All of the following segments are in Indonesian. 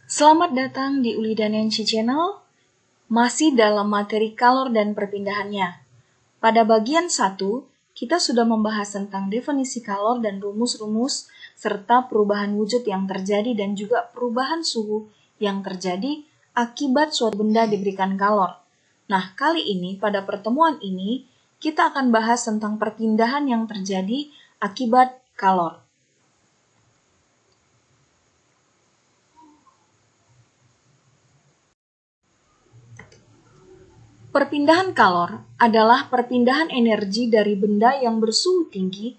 Selamat datang di Uli dan Yancy Channel, masih dalam materi kalor dan perpindahannya. Pada bagian 1, kita sudah membahas tentang definisi kalor dan rumus-rumus, serta perubahan wujud yang terjadi dan juga perubahan suhu yang terjadi akibat suatu benda diberikan kalor. Nah, kali ini, pada pertemuan ini, kita akan bahas tentang perpindahan yang terjadi akibat kalor. Perpindahan kalor adalah perpindahan energi dari benda yang bersuhu tinggi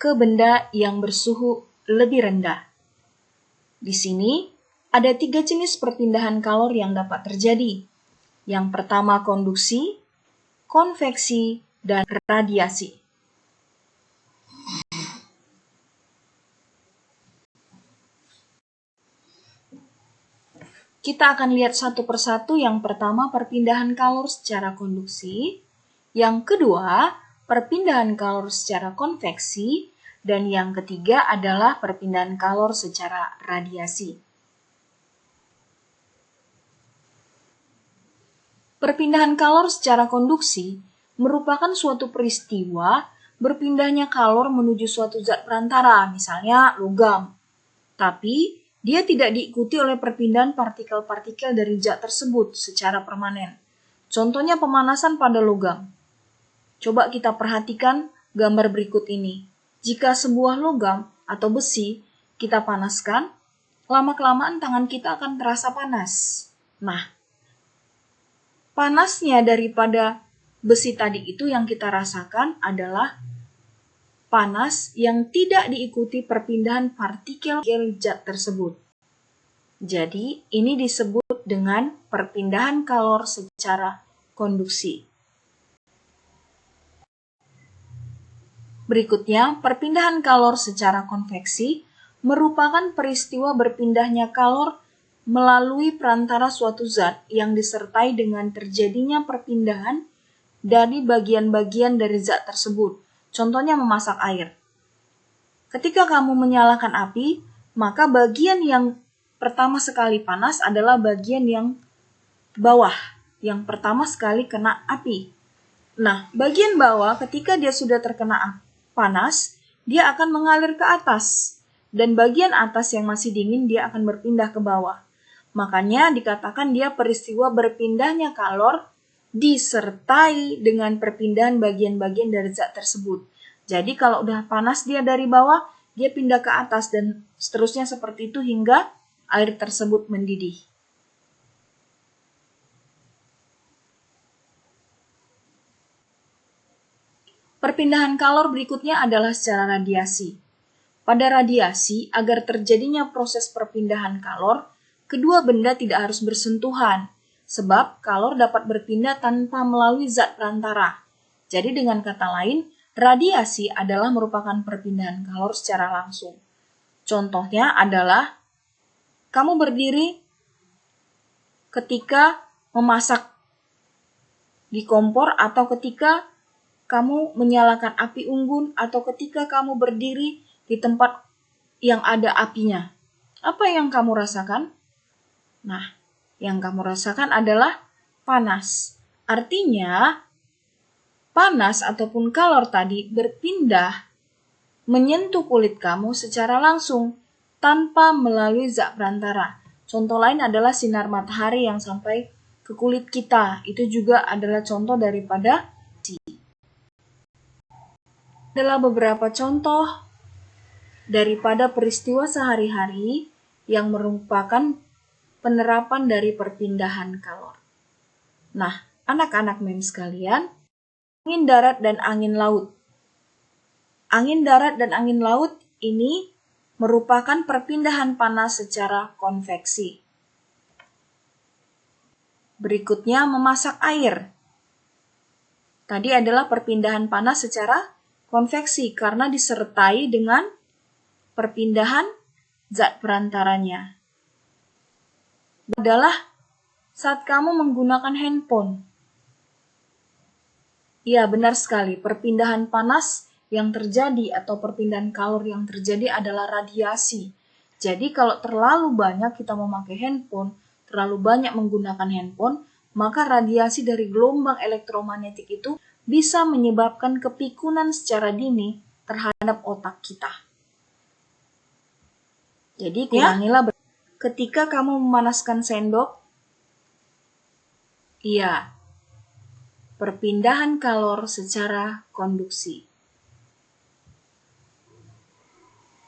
ke benda yang bersuhu lebih rendah. Di sini ada 3 jenis perpindahan kalor yang dapat terjadi. Yang pertama konduksi, konveksi, dan radiasi. Kita akan lihat satu persatu. Yang pertama, perpindahan kalor secara konduksi. Yang kedua, perpindahan kalor secara konveksi. Dan yang ketiga adalah perpindahan kalor secara radiasi. Perpindahan kalor secara konduksi merupakan suatu peristiwa berpindahnya kalor menuju suatu zat perantara, misalnya logam. Tapi dia tidak diikuti oleh perpindahan partikel-partikel dari zat tersebut secara permanen. Contohnya pemanasan pada logam. Coba kita perhatikan gambar berikut ini. Jika sebuah logam atau besi kita panaskan, lama-kelamaan tangan kita akan terasa panas. Nah, panasnya daripada besi tadi itu yang kita rasakan adalah panas yang tidak diikuti perpindahan partikel zat tersebut. Jadi, ini disebut dengan perpindahan kalor secara konduksi. Berikutnya, perpindahan kalor secara konveksi merupakan peristiwa berpindahnya kalor melalui perantara suatu zat yang disertai dengan terjadinya perpindahan dari bagian-bagian dari zat tersebut. Contohnya memasak air. Ketika kamu menyalakan api, maka bagian yang pertama sekali panas adalah bagian yang bawah, yang pertama sekali kena api. Nah, bagian bawah ketika dia sudah terkena panas, dia akan mengalir ke atas. Dan bagian atas yang masih dingin, dia akan berpindah ke bawah. Makanya dikatakan dia peristiwa berpindahnya kalor disertai dengan perpindahan bagian-bagian dari zat tersebut. Jadi kalau udah panas dia dari bawah, dia pindah ke atas dan seterusnya seperti itu hingga air tersebut mendidih. Perpindahan kalor berikutnya adalah secara radiasi. Pada radiasi, agar terjadinya proses perpindahan kalor, kedua benda tidak harus bersentuhan. Sebab kalor dapat berpindah tanpa melalui zat perantara. Jadi dengan kata lain, radiasi adalah merupakan perpindahan kalor secara langsung. Contohnya adalah kamu berdiri ketika memasak di kompor atau ketika kamu menyalakan api unggun atau ketika kamu berdiri di tempat yang ada apinya. Apa yang kamu rasakan? Nah, yang kamu rasakan adalah panas. Artinya, panas ataupun kalor tadi berpindah menyentuh kulit kamu secara langsung tanpa melalui zat perantara. Contoh lain adalah sinar matahari yang sampai ke kulit kita. Itu juga adalah contoh daripada adalah beberapa contoh daripada peristiwa sehari-hari yang merupakan penerapan dari perpindahan kalor. Nah, anak-anak mem sekalian, angin darat dan angin laut. Angin darat dan angin laut ini merupakan perpindahan panas secara konveksi. Berikutnya memasak air. Tadi adalah perpindahan panas secara konveksi karena disertai dengan perpindahan zat perantaranya. Adalah saat kamu menggunakan handphone. Ya, benar sekali. Perpindahan panas yang terjadi atau perpindahan kalor yang terjadi adalah radiasi. Jadi kalau terlalu banyak kita memakai handphone, terlalu banyak menggunakan handphone, maka radiasi dari gelombang elektromagnetik itu bisa menyebabkan kepikunan secara dini terhadap otak kita. Jadi kurangilah ketika kamu memanaskan sendok, iya, perpindahan kalor secara konduksi.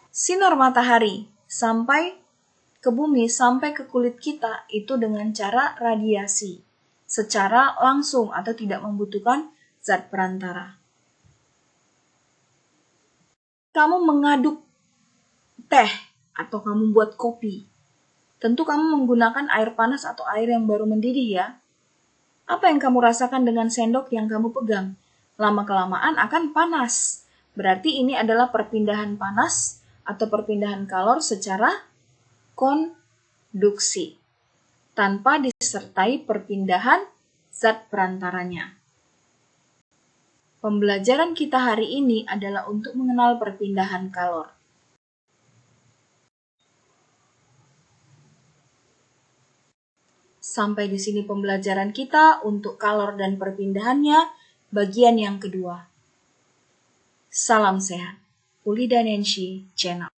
Sinar matahari sampai ke bumi, sampai ke kulit kita itu dengan cara radiasi, secara langsung atau tidak membutuhkan zat perantara. Kamu mengaduk teh atau kamu buat kopi, tentu kamu menggunakan air panas atau air yang baru mendidih ya. Apa yang kamu rasakan dengan sendok yang kamu pegang? Lama-kelamaan akan panas. Berarti ini adalah perpindahan panas atau perpindahan kalor secara konduksi, tanpa disertai perpindahan zat perantaranya. Pembelajaran kita hari ini adalah untuk mengenal perpindahan kalor. Sampai di sini pembelajaran kita untuk kalor dan perpindahannya, bagian yang kedua. Salam sehat. Uli dan Nenshi Channel.